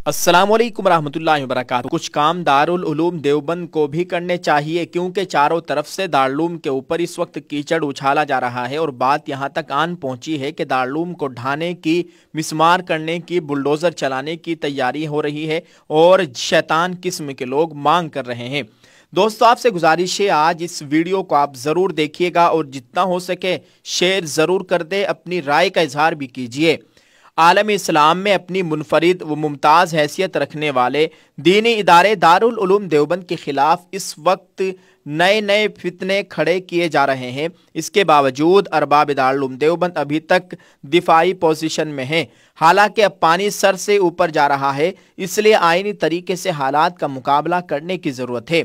अस्सलामुअलैकुम रहमतुल्लाहि वबरकातुहू। कुछ काम दारुल उलूम देवबंद को भी करने चाहिए, क्योंकि चारों तरफ से दारुल के ऊपर इस वक्त कीचड़ उछाला जा रहा है और बात यहाँ तक आन पहुँची है कि दारुल को ढाने की, मिसमार करने की, बुलडोज़र चलाने की तैयारी हो रही है और शैतान किस्म के लोग मांग कर रहे हैं। दोस्तों, आपसे गुजारिश है आज इस वीडियो को आप ज़रूर देखिएगा और जितना हो सके शेयर ज़रूर कर दे, अपनी राय का इजहार भी कीजिए। आलम इस्लाम में अपनी मुनफरिद व मुमताज़ हैसियत रखने वाले दीनी इदारे दारुल उलूम देवबंद के ख़िलाफ़ इस वक्त नए नए फितने खड़े किए जा रहे हैं। इसके बावजूद अरबाब दारुल उलूम देवबंद अभी तक दिफाई पोजीशन में हैं। हालांकि अब पानी सर से ऊपर जा रहा है, इसलिए आईनी तरीके से हालात का मुकाबला करने की ज़रूरत है,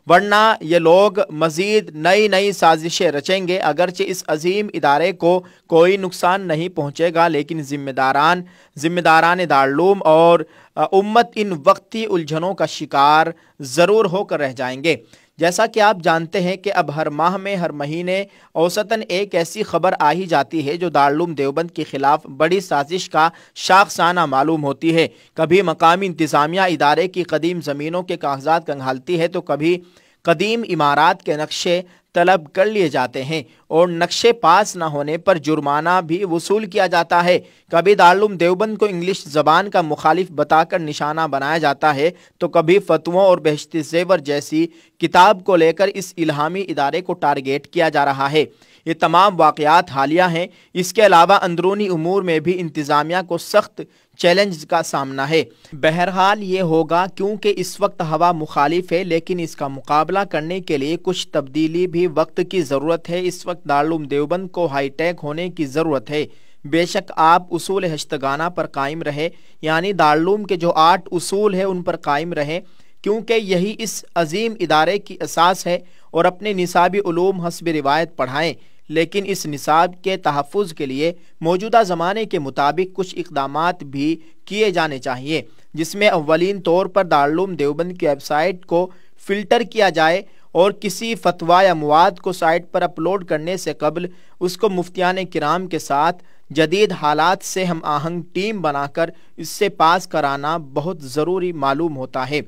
वरना ये लोग मज़ीद नई नई साजिशें रचेंगे। अगरचे इस अजीम इदारे को कोई नुकसान नहीं पहुँचेगा, लेकिन ज़िम्मेदारान दारुल उलूम और उम्मत इन वक्ती उलझनों का शिकार ज़रूर होकर रह जाएंगे। जैसा कि आप जानते हैं कि अब हर माह में, हर महीने औसतन एक ऐसी खबर आ ही जाती है जो दारुल उलूम देवबंद के ख़िलाफ़ बड़ी साजिश का शाखसाना मालूम होती है। कभी मकामी इंतज़ामिया इदारे की कदीम ज़मीनों के कागजात खंगालती है, तो कभी कदीम इमारात के नक्शे तलब कर लिए जाते हैं और नक्शे पास न होने पर जुर्माना भी वसूल किया जाता है। कभी दारुल उलूम देवबंद को इंग्लिश ज़बान का मुखालिफ बताकर निशाना बनाया जाता है, तो कभी फतवों और बहश्ती ज़ेवर जैसी किताब को लेकर इस इल्हामी इदारे को टारगेट किया जा रहा है। ये तमाम वाक़यात हालिया हैं। इसके अलावा अंदरूनी उमूर में भी इंतज़ामिया को सख्त चैलेंज का सामना है। बहरहाल ये होगा क्योंकि इस वक्त हवा मुखालिफ है, लेकिन इसका मुकाबला करने के लिए कुछ तब्दीली भी वक्त की ज़रूरत है। इस वक्त दारुल उलूम देवबंद को हाईटेक होने की ज़रूरत है। बेशक आप उसूल हश्तगाना पर कायम रहे, यानी दारुल उलूम के जो 8 उसूल है उन पर कायम रहे, क्योंकि यही इस अजीम इदारे की असास है। और अपने निसाबी उलूम हस्ब रिवायत पढ़ाएँ, लेकिन इस निसाब के तहफ़्फ़ुज़ के लिए मौजूदा ज़माने के मुताबिक कुछ इक़दामात भी किए जाने चाहिए, जिसमें अव्वलीन तौर पर दारुल उलूम देवबंद की वेबसाइट को फ़िल्टर किया जाए और किसी फतवा या मवाद को साइट पर अपलोड करने से कबल उसको मुफ्तियान किराम के साथ जदीद हालात से हम आहंग टीम बनाकर इससे पास कराना बहुत ज़रूरी मालूम होता है।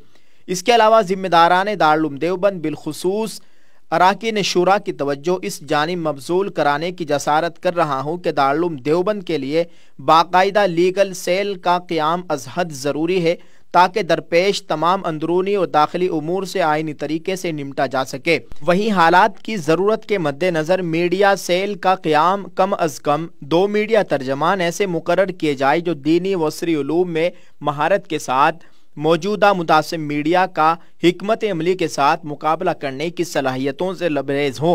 इसके अलावा ज़िम्मेदारान दारुल उलूम देवबंद बिलखुसूस अराकीन शुरा की तवज्जो इस जानिब मबजूल कराने की जसारत कर रहा हूँ कि दारुल उलूम देवबंद के लिए बाकायदा लीगल सेल का क़याम अज़ हद ज़रूरी है, ताकि दरपेश तमाम अंदरूनी और दाखिली उमूर से आईनी तरीके से निपटा जा सके। वहीं हालात की ज़रूरत के मद्देनज़र मीडिया सेल का क़याम कम अज़ कम 2 मीडिया तर्जमान ऐसे मुकर्रर किए जाए जो दीनी व असरी उलूम में महारत के साथ मौजूदा मुतासिब मीडिया का हिकमत अमली के साथ मुकाबला करने की सलाहियतों से लबरेज हो।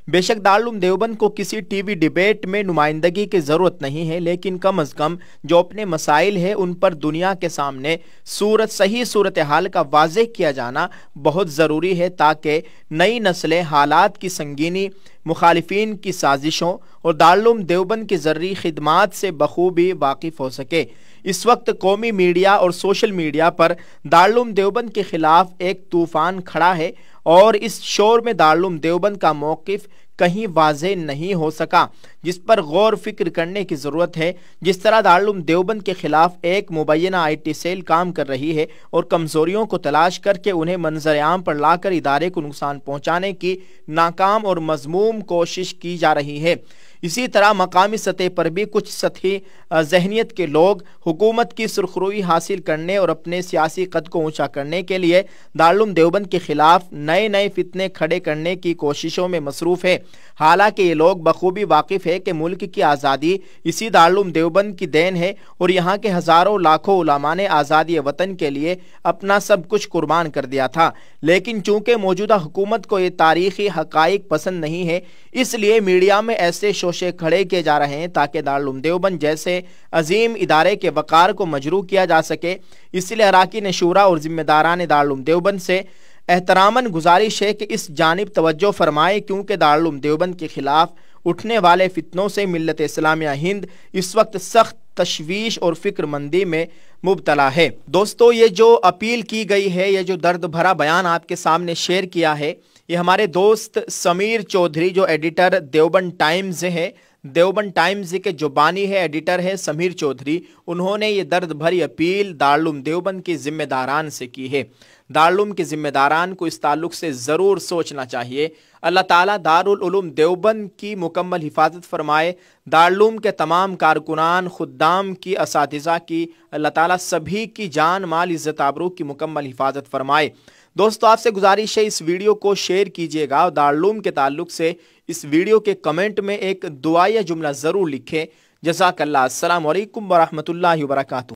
बेशक दारुल उलूम देवबंद को किसी टीवी डिबेट में नुमाइंदगी की ज़रूरत नहीं है, लेकिन कम अज़ कम जो अपने मसाइल है उन पर दुनिया के सामने सही सूरत हाल का वाज़ेह किया जाना बहुत ज़रूरी है, ताकि नई नस्लें हालात की संगीनी, मुखालिफिन की साजिशों और दारुल उलूम देवबंद की ज़र्री खिदमात से बखूबी वाकिफ़ हो सके। इस वक्त कौमी मीडिया और सोशल मीडिया पर दारुल उलूम देवबंद के ख़िलाफ़ एक तूफ़ान खड़ा है और इस शोर में दारुल उलूम देवबंद का मौक़िफ़ कहीं वाज़ेह नहीं हो सका, जिस पर गौर फिक्र करने की ज़रूरत है। जिस तरह दारुल उलूम देवबंद के ख़िलाफ़ एक मुबैना IT सेल काम कर रही है और कमज़ोरियों को तलाश करके उन्हें मंजर आम पर लाकर इदारे को नुकसान पहुँचाने की नाकाम और मज़मूम कोशिश की जा रही है, इसी तरह मकामी सतह पर भी कुछ सतही जहनीत के लोग हुकूमत की सुरखरुई हासिल करने और अपने सियासी कद को ऊंचा करने के लिए दारुल उलूम देवबंद के ख़िलाफ़ नए नए फितने खड़े करने की कोशिशों में मसरूफ़ है। हालांकि ये लोग बखूबी वाकिफ़ है कि मुल्क की आज़ादी इसी दारुल उलूम देवबंद की देन है और यहाँ के हज़ारों लाखों उलमा ने आज़ादी वतन के लिए अपना सब कुछ कुर्बान कर दिया था, लेकिन चूँकि मौजूदा हुकूमत को ये तारीख़ी हक़ाइक़ पसंद नहीं है, इसलिए मीडिया में ऐसे शोशे खड़े किए जा रहे हैं ताकि दारुल उलूम देवबंद जैसे अजीम इदारे के वक़ार को मजरूह किया जा सके। इसलिए अराकीन शुरा और ज़िम्मेदारान दारुल उलूम देवबंद से एहतरामन गुजारिश है कि इस जानिब तवज्जो फरमाए, क्योंकि दारुल उलूम देवबंद के ख़िलाफ़ उठने वाले फितनों से मिल्लत इस्लामिया हिंद इस वक्त सख्त तशवीश और फ़िक्रमंदी में मुब्तला है। दोस्तों, ये जो अपील की गई है, ये जो दर्द भरा बयान आपके सामने शेयर किया है, ये हमारे दोस्त समीर चौधरी जो एडिटर देवबंद टाइम्स है, देवबंद टाइम्स के जो बानी है, एडिटर है समीर चौधरी, उन्होंने ये दर्द भरी अपील दारुल देवबंद के जिम्मेदारान से की है। दारुल के जिम्मेदारान को इस ताल्लुक से ज़रूर सोचना चाहिए। अल्लाह ताला दारुल उलूम देवबंद की मुकम्मल हिफाजत फरमाए। दारुल के तमाम कारकुनान, खुद्दाम की, असातिज़ा की, अल्लाह ताला सभी की जान माल इज़्ज़त आबरू की मुकम्मल हिफाजत फरमाए। दोस्तों, आपसे गुजारिश है इस वीडियो को शेयर कीजिएगा और दारुल के ताल्लुक से इस वीडियो के कमेंट में एक दुआ या जुमला ज़रूर लिखें। जज़ाकल्लाह। अस्सलामु अलैकुम व रहमतुल्लाहि व बरकातुहू।